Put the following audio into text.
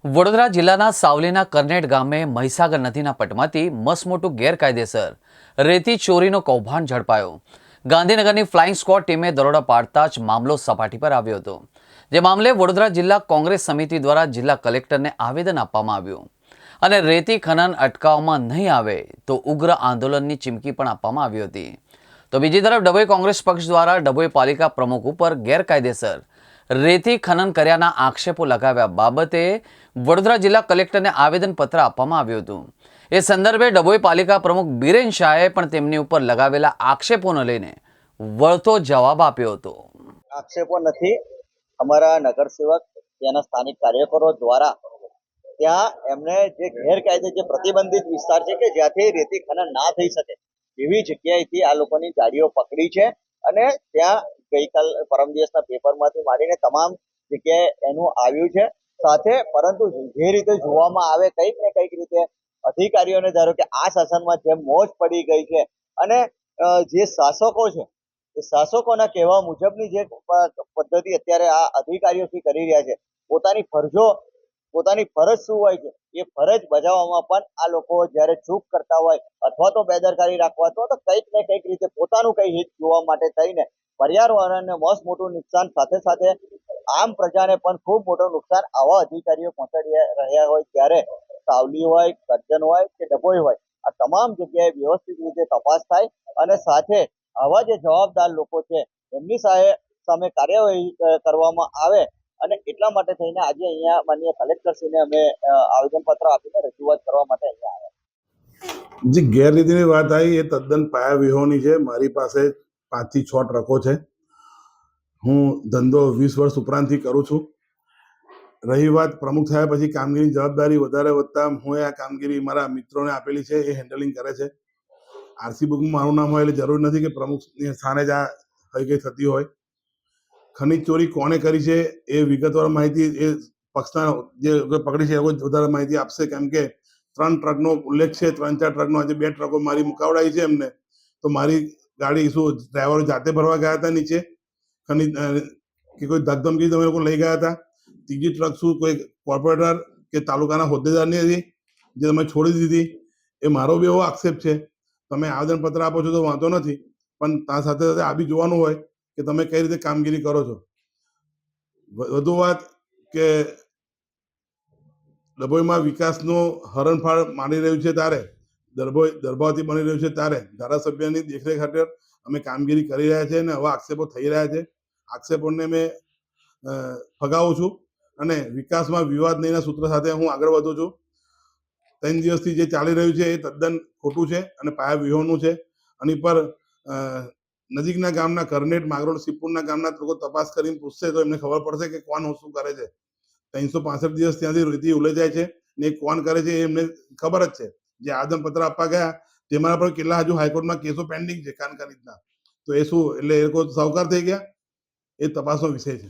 વડોદરા જિલ્લાના સાવલીના કરનેટ ગામે મહીસાગર નદીના પટમાંથી મસમોટું ગેરકાયદેસર રેતી ચોરીનો કૌભાંડ ઝડપાયો। ગાંધીનગરની ફ્લાઇંગ સ્ક્વોડ ટીમે દરોડા પાડતા જ મામલો સપાટી પર આવ્યો હતો, જે મામલે વડોદરા જિલ્લા કોંગ્રેસ સમિતિ દ્વારા જિલ્લા કલેક્ટરને આવેદન આપવામાં આવ્યું અને રેતી ખનન અટકાવવામાં નહીં આવે તો ઉગ્ર આંદોલનની ચીમકી પણ આપવામાં આવી હતી। તો બીજી તરફ ડભોઈ કોંગ્રેસ પક્ષ દ્વારા ડભોઈ પાલિકા પ્રમુખ ઉપર ગેરકાયદેસર રેતી ખનન કર્યાના આક્ષેપો લગાવ્યા બાબતે વડોદરા જિલ્લા કલેક્ટરને આવેદનપત્ર આપવામાં આવ્યું હતું। એ સંદર્ભે ડભોઈ પાલિકા પ્રમુખ બિરેન શાહે પણ તેમની ઉપર લગાવેલા આક્ષેપોને લઈને વળતો જવાબ આપ્યો હતો। આક્ષેપો નથી, અમારા નગરસેવક ત્યાંના સ્થાનિક કાર્યકરો દ્વારા ત્યાં એમને જે ગેરકાયદે જે પ્રતિબંધિત વિસ્તાર છે કે જ્યાંથી રેતી ખનન ના થઈ શકે એવી જગ્યાએથી આ લોકોની ગાડીઓ પકડી છે અને ત્યાં ગઈકાલ પરમ દિવસના પેપરમાંથી માંડીને તમામ જગ્યાએ એનું આવ્યું છે સાથે। પરંતુ જે રીતે જોવામાં આવે કંઈક ને કંઈક રીતે અધિકારીઓને ધારો કે આ શાસનમાં જેમ મોજ પડી ગઈ છે અને જે શાસકો છે એ શાસકોના કહેવા મુજબની જે પદ્ધતિ અત્યારે આ અધિકારીઓથી કરી રહ્યા છે, પોતાની ફરજ શું હોય છે એ ફરજ બજાવવામાં પણ આ લોકો જ્યારે ચૂક કરતા હોય અથવા તો બેદરકારી રાખવા તો કંઈક ને કંઈક રીતે પોતાનું કંઈ હિત જોવા માટે થઈને પર્યાવરણને મસ્ત મોટું નુકસાન સાથે સાથે આમ પ્રજાને પણ ખૂબ મોટું નુકસાન આવા અધિકારીઓ પહોંચાડી રહ્યા હોય ત્યારે સાવલી હોય, કરજણ હોય કે ડભોઈ હોય, આ તમામ જગ્યાએ વ્યવસ્થિત રીતે તપાસ થાય અને સાથે આવા જે જવાબદાર લોકો છે એમની સામે કાર્યવાહી કરવામાં આવે અને એટલા માટે થઈને આજે અહીંયા માનનીય કલેક્ટરશ્રીને અમે આવેદનપત્ર આપીને રજૂઆત કરવા માટે અહીંયા આવ્યા। જે ગેરરીતિની વાત આવી એ તદ્દન પાયા વિહોણી છે। મારી પાસે 5 થી 6 ટ્રકો છે। હું ધંધો 20 વર્ષ ઉપરાંતથી કરું છું। રહી વાત પ્રમુખ થયા પછી કામગીરીની જવાબદારી વધારે વધતા હું આ કામગીરી મારા મિત્રોને આપેલી છે, એ હેન્ડલિંગ કરે છે। આરસી બુકમાં મારું નામ હોય એટલે જરૂર નથી કે પ્રમુખની સ્થાને જ આ કઈ થતી હોય। ખનીજ ચોરી કોણે કરી છે એ વિગતવાર માહિતી એ પક્ષના જે પકડી છે એ વધારે માહિતી આપશે, કેમ કે 3 ટ્રકનો ઉલ્લેખ છે, 3-4 ટ્રકનો। આજે 2 ટ્રકો મારી મુકાવડાઈ છે એમને, તો મારી ગાડી શું ડ્રાઈવરો જાતે ભરવા ગયા હતા નીચે ખનીજ કે કોઈ ધમધમકી તમે લોકો લઈ ગયા હતા? ત્રીજી ટ્રક શું કોઈ કોર્પોરેટર કે તાલુકાના હોદ્દેદારની હતી જે તમે છોડી દીધી? એ મારો બી એવો આક્ષેપ છે। તમે આવેદનપત્ર આપો છો તો વાંધો નથી, પણ ત્યાં સાથે સાથે આ બી જોવાનું હોય કે તમે કઈ રીતે કામગીરી કરો છો। વધુ વાત કે ડભોઈમાં વિકાસનું હરણફાળ માંડી રહ્યું છે ત્યારે દરબાવતી બની રહ્યું છે ત્યારે ધારાસભ્યની દેખરેખ હેઠળ અમે કામગીરી કરી રહ્યા છીએ અને આવા આક્ષેપો થઈ રહ્યા છે। આક્ષેપોને મેં ફગાવું છું અને વિકાસમાં વિવાદ નહીંના સૂત્ર સાથે હું આગળ વધું છું। 3 દિવસથી જે ચાલી રહ્યું છે એ તદ્દન ખોટું છે અને પાયા વિહોણું છે। આની પર નજીકના ગામના કરનેટ, માગરોળ, સિદ્ધપુરના ગામના લોકો તપાસ કરીને પૂછશે તો એમને ખબર પડશે કે કોણ શું કરે છે। 365 દિવસ ત્યાંથી રેતી ઉલે જાય છે ને એ કોણ કરે છે એ એમને ખબર જ છે। જે આવેદનપત્ર આપવા ગયા તેમાં પણ કેટલા હજુ હાઈકોર્ટમાં કેસો પેન્ડિંગ છે ખાનગીના, તો એ શું એટલે એ લોકો સાવકાર થઈ ગયા? એ તપાસનો વિષય છે।